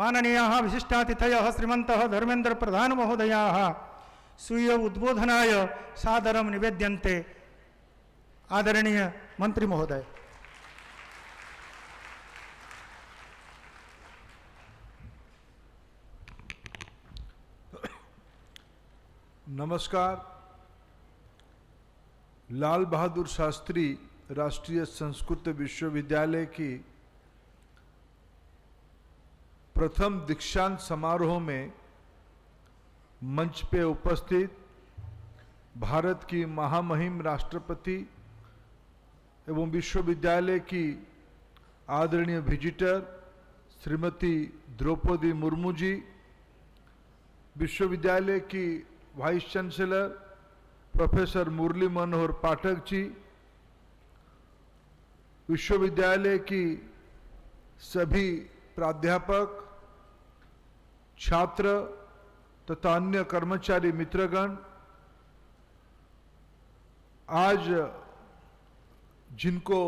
माननीयाः विशिष्टातिथयः श्रीमन्तः धर्मेन्द्र प्रधान महोदयाः स्वीय उद्बोधनाय सादरं निवेद्यन्ते। आदरणीय मंत्री महोदय। नमस्कार। लाल बहादुर शास्त्री राष्ट्रीय संस्कृत विश्वविद्यालय की प्रथम दीक्षांत समारोह में मंच पे उपस्थित भारत की महामहिम राष्ट्रपति एवं विश्वविद्यालय की आदरणीय विजिटर श्रीमती द्रौपदी मुर्मू जी, विश्वविद्यालय की vice chancellor professor Murli Manohar Pathak ji, विश्वविद्यालय की सभी प्राध्यापक, छात्र तथा अन्य कर्मचारी मित्रगण, आज जिनको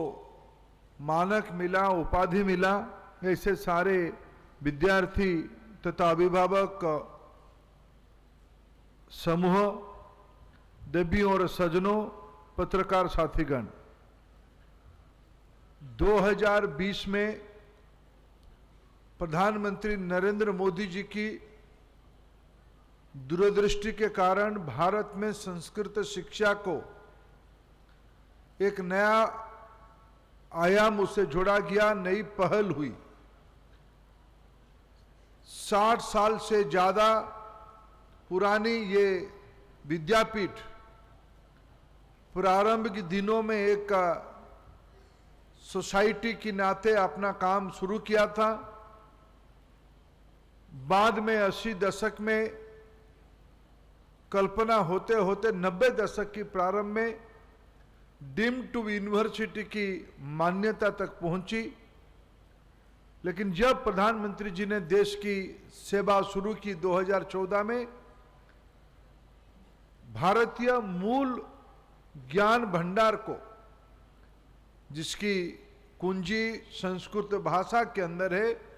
मानक मिला, उपाधि मिला, ऐसे सारे विद्यार्थी तथा अभिभावक समूह, देवियों और सज्जनों, पत्रकार साथीगण, 2020 में प्रधानमंत्री नरेंद्र मोदी जी की दूरदृष्टि के कारण भारत में संस्कृत शिक्षा को एक नया आयाम उसे जोड़ा गया, नई पहल हुई। 60 साल से ज्यादा पुरानी ये विद्यापीठ प्रारंभ के दिनों में एक सोसाइटी की नाते अपना काम शुरू किया था। बाद में 80 दशक में कल्पना होते होते 90 दशक की प्रारंभ में डीम्ड टू यूनिवर्सिटी की मान्यता तक पहुंची। लेकिन जब प्रधानमंत्री जी ने देश की सेवा शुरू की 2014 में, भारतीय मूल ज्ञान भंडार को, जिसकी कुंजी संस्कृत भाषा के अंदर है,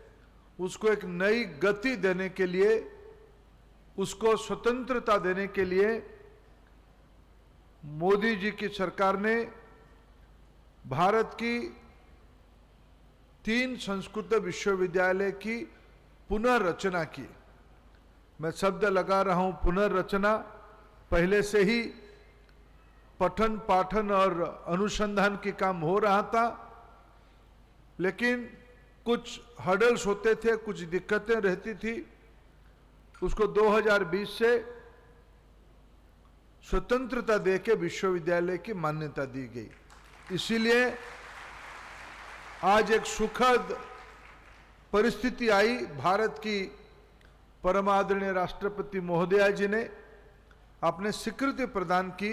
उसको एक नई गति देने के लिए, उसको स्वतंत्रता देने के लिए मोदी जी की सरकार ने भारत की 3 संस्कृत विश्वविद्यालय की पुनर्रचना की। मैं शब्द लगा रहा हूं पुनर्रचना। पहले से ही पठन पाठन और अनुसंधान की काम हो रहा था, लेकिन कुछ हर्डल्स होते थे, कुछ दिक्कतें रहती थी। उसको 2020 से स्वतंत्रता देके विश्वविद्यालय की मान्यता दी गई। इसीलिए आज एक सुखद परिस्थिति आई। भारत की परम आदरणीय राष्ट्रपति महोदया जी ने अपने स्वीकृति प्रदान की।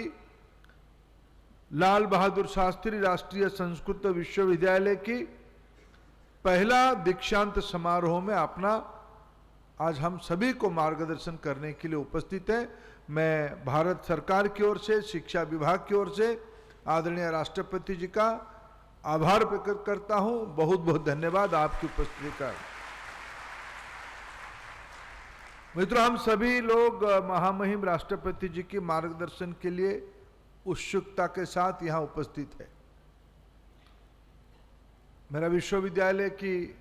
लाल बहादुर शास्त्री राष्ट्रीय संस्कृत विश्वविद्यालय की पहला दीक्षांत समारोह में अपना आज हम सभी को मार्गदर्शन करने के लिए उपस्थित हैं। मैं भारत सरकार की ओर से, शिक्षा विभाग की ओर से आदरणीय राष्ट्रपति जी का आभार प्रकट करता हूं। बहुत बहुत धन्यवाद आपकी उपस्थिति का। मित्रों, हम सभी लोग महामहिम राष्ट्रपति जी के मार्गदर्शन के लिए उत्सुकता के साथ यहां उपस्थित है। मेरा विश्वविद्यालय की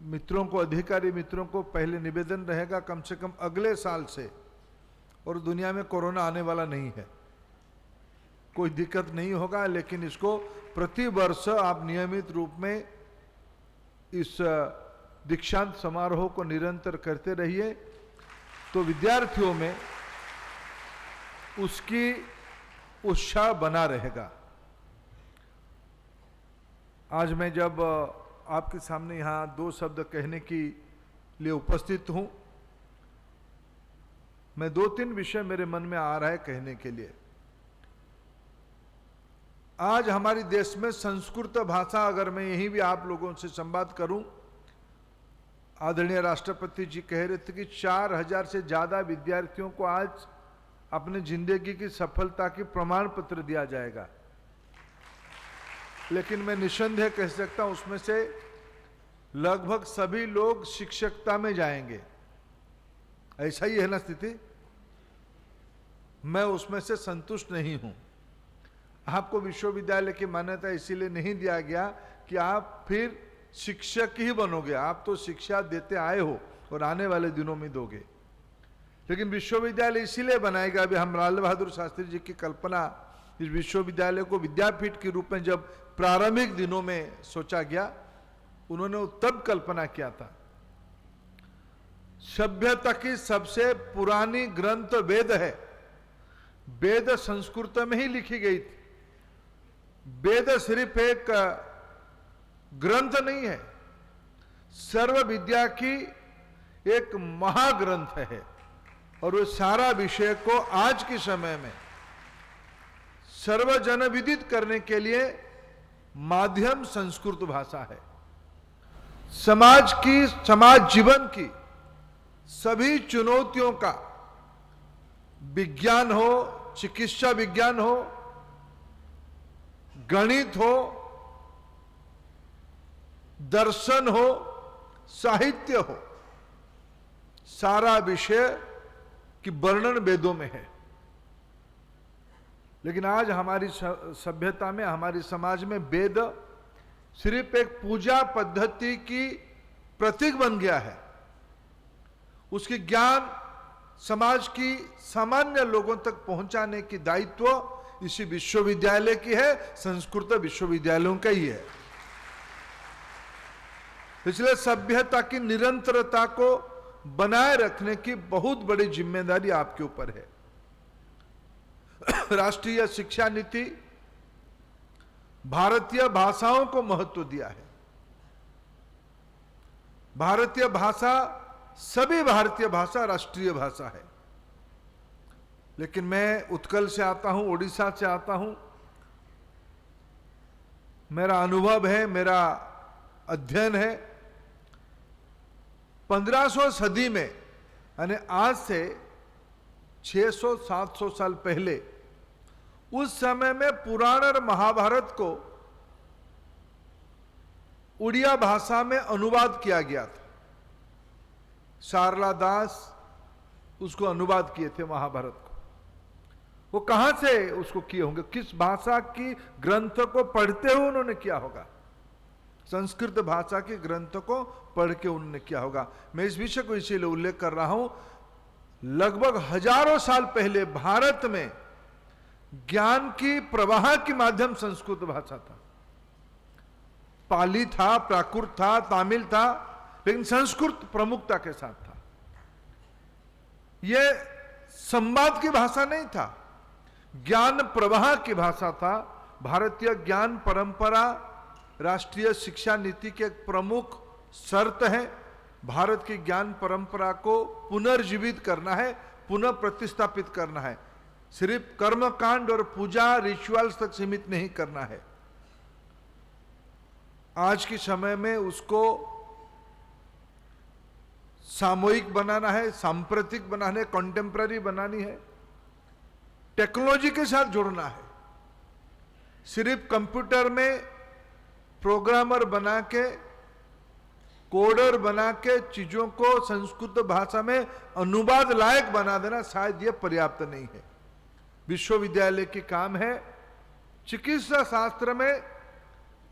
मित्रों को, अधिकारी मित्रों को पहले निवेदन रहेगा, कम से कम अगले साल से, और दुनिया में कोरोना आने वाला नहीं है, कोई दिक्कत नहीं होगा, लेकिन इसको प्रति वर्ष आप नियमित रूप में इस दीक्षांत समारोह को निरंतर करते रहिए, तो विद्यार्थियों में उसकी उत्साह बना रहेगा। आज मैं जब आपके सामने यहाँ 2 शब्द कहने के लिए उपस्थित हूँ, मैं 2-3 विषय मेरे मन में आ रहा है कहने के लिए। आज हमारे देश में संस्कृत भाषा, अगर मैं यहीं भी आप लोगों से संवाद करूं, आदरणीय राष्ट्रपति जी कह रहे थे कि 4000 से ज्यादा विद्यार्थियों को आज अपने जिंदगी की सफलता की प्रमाण पत्र दिया जाएगा। लेकिन मैं निसंदेह कह सकता हूं उसमें से लगभग सभी लोग शिक्षकता में जाएंगे। ऐसा ही है ना स्थिति? मैं उसमें से संतुष्ट नहीं हूं। आपको विश्वविद्यालय की मान्यता इसीलिए नहीं दिया गया कि आप फिर शिक्षक ही बनोगे। आप तो शिक्षा देते आए हो और आने वाले दिनों में दोगे। लेकिन विश्वविद्यालय इसीलिए बनाएगा, अभी हम लाल बहादुर शास्त्री जी की कल्पना, इस विश्वविद्यालय को विद्यापीठ के रूप में जब प्रारंभिक दिनों में सोचा गया, उन्होंने तब कल्पना किया था। सभ्यता की सबसे पुरानी ग्रंथ वेद है। वेद संस्कृत में ही लिखी गई थी। वेद सिर्फ एक ग्रंथ नहीं है, सर्व विद्या की एक महाग्रंथ है। और वो सारा विषय को आज के समय में सर्वजन विदित करने के लिए माध्यम संस्कृत भाषा है। समाज जीवन की सभी चुनौतियों का, विज्ञान हो, चिकित्सा विज्ञान हो, गणित हो, दर्शन हो, साहित्य हो, सारा विषय की वर्णन वेदों में है। लेकिन आज हमारी सभ्यता में, हमारी समाज में वेद सिर्फ एक पूजा पद्धति की प्रतीक बन गया है। उसकी ज्ञान समाज की सामान्य लोगों तक पहुंचाने की दायित्व इसी विश्वविद्यालय की है, संस्कृत विश्वविद्यालयों का ही है। इसलिए सभ्यता की निरंतरता को बनाए रखने की बहुत बड़ी जिम्मेदारी आपके ऊपर है। राष्ट्रीय शिक्षा नीति भारतीय भाषाओं को महत्व दिया है। भारतीय भाषा, सभी भारतीय भाषा राष्ट्रीय भाषा है। लेकिन मैं उत्कल से आता हूं, उड़ीसा से आता हूं। मेरा अनुभव है, मेरा अध्ययन है, 1500 सदी में, यानी आज से 600-700 साल पहले, उस समय में पुराण और महाभारत को उड़िया भाषा में अनुवाद किया गया था। शारला दास उसको अनुवाद किए थे महाभारत को। वो कहां से उसको किए होंगे? किस भाषा की ग्रंथ को पढ़ते हुए उन्होंने किया होगा? संस्कृत भाषा के ग्रंथ को पढ़ के उन्होंने किया होगा। मैं इस विषय को इसीलिए उल्लेख कर रहा हूं, लगभग हजारों साल पहले भारत में ज्ञान की प्रवाह के माध्यम संस्कृत भाषा था। पाली था, प्राकृत था, तमिल था, लेकिन संस्कृत प्रमुखता के साथ था। यह संवाद की भाषा नहीं था, ज्ञान प्रवाह की भाषा था। भारतीय ज्ञान परंपरा राष्ट्रीय शिक्षा नीति के एक प्रमुख शर्त है। भारत की ज्ञान परंपरा को पुनर्जीवित करना है, पुनः प्रतिस्थापित करना है। सिर्फ कर्मकांड और पूजा रिचुअल्स तक सीमित नहीं करना है। आज के समय में उसको सामूहिक बनाना है, सांप्रतिक बनाना है, कॉन्टेम्पररी बनानी है, टेक्नोलॉजी के साथ जोड़ना है। सिर्फ कंप्यूटर में प्रोग्रामर बना के, कोडर बना के चीजों को संस्कृत भाषा में अनुवाद लायक बना देना शायद यह पर्याप्त नहीं है। विश्वविद्यालय की काम है। चिकित्सा शास्त्र में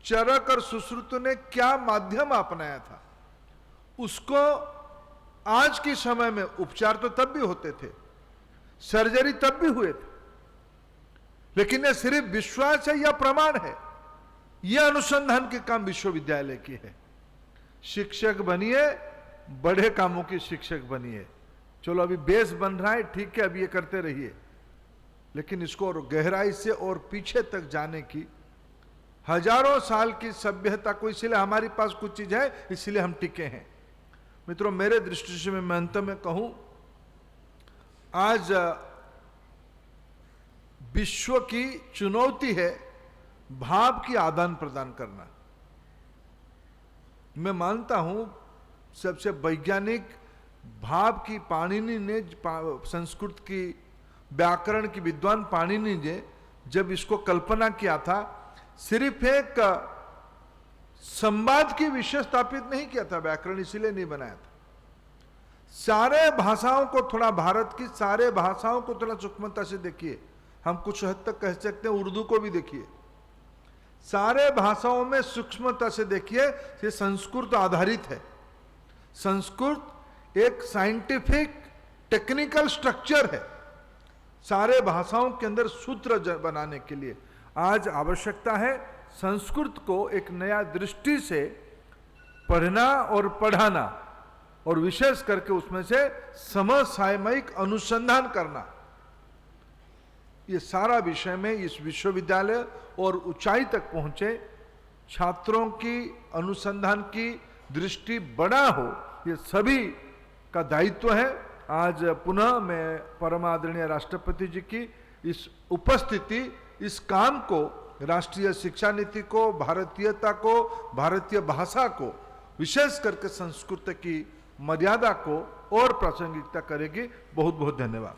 चरक और सुश्रुत ने क्या माध्यम अपनाया था, उसको आज के समय में, उपचार तो तब भी होते थे, सर्जरी तब भी हुए थे, लेकिन यह सिर्फ विश्वास है या प्रमाण है? यह अनुसंधान के काम विश्वविद्यालय की है। शिक्षक बनिए, बड़े कामों के शिक्षक बनिए। चलो अभी बेस बन रहा है, ठीक है, अभी ये करते रहिए, लेकिन इसको और गहराई से और पीछे तक जाने की, हजारों साल की सभ्यता को, इसलिए हमारे पास कुछ चीज है, इसलिए हम टिके हैं। मित्रों, मेरे दृष्टि से मैं अंत में कहूं, आज विश्व की चुनौती है भाव की आदान प्रदान करना। मैं मानता हूं सबसे वैज्ञानिक भाव की पाणिनि ने, संस्कृत की व्याकरण की विद्वान पाणिनि ने जब इसको कल्पना किया था, सिर्फ एक संवाद की विषय स्थापित नहीं किया था, व्याकरण इसीलिए नहीं बनाया था। सारे भाषाओं को थोड़ा, भारत की सारे भाषाओं को थोड़ा सूक्ष्मता से देखिए, हम कुछ हद तक कह सकते हैं उर्दू को भी देखिए, सारे भाषाओं में सूक्ष्मता से देखिए, ये संस्कृत आधारित है। संस्कृत एक साइंटिफिक टेक्निकल स्ट्रक्चर है, सारे भाषाओं के अंदर सूत्र बनाने के लिए। आज आवश्यकता है संस्कृत को एक नया दृष्टि से पढ़ना और पढ़ाना, और विशेष करके उसमें से समसामयिक अनुसंधान करना। ये सारा विषय में इस विश्वविद्यालय और ऊंचाई तक पहुंचे छात्रों की अनुसंधान की दृष्टि बड़ा हो, ये सभी का दायित्व है। आज पुनः मैं परम आदरणीय राष्ट्रपति जी की इस उपस्थिति, इस काम को, राष्ट्रीय शिक्षा नीति को, भारतीयता को, भारतीय भाषा को, विशेष करके संस्कृत की मर्यादा को और प्रासंगिकता करेगी। बहुत बहुत धन्यवाद।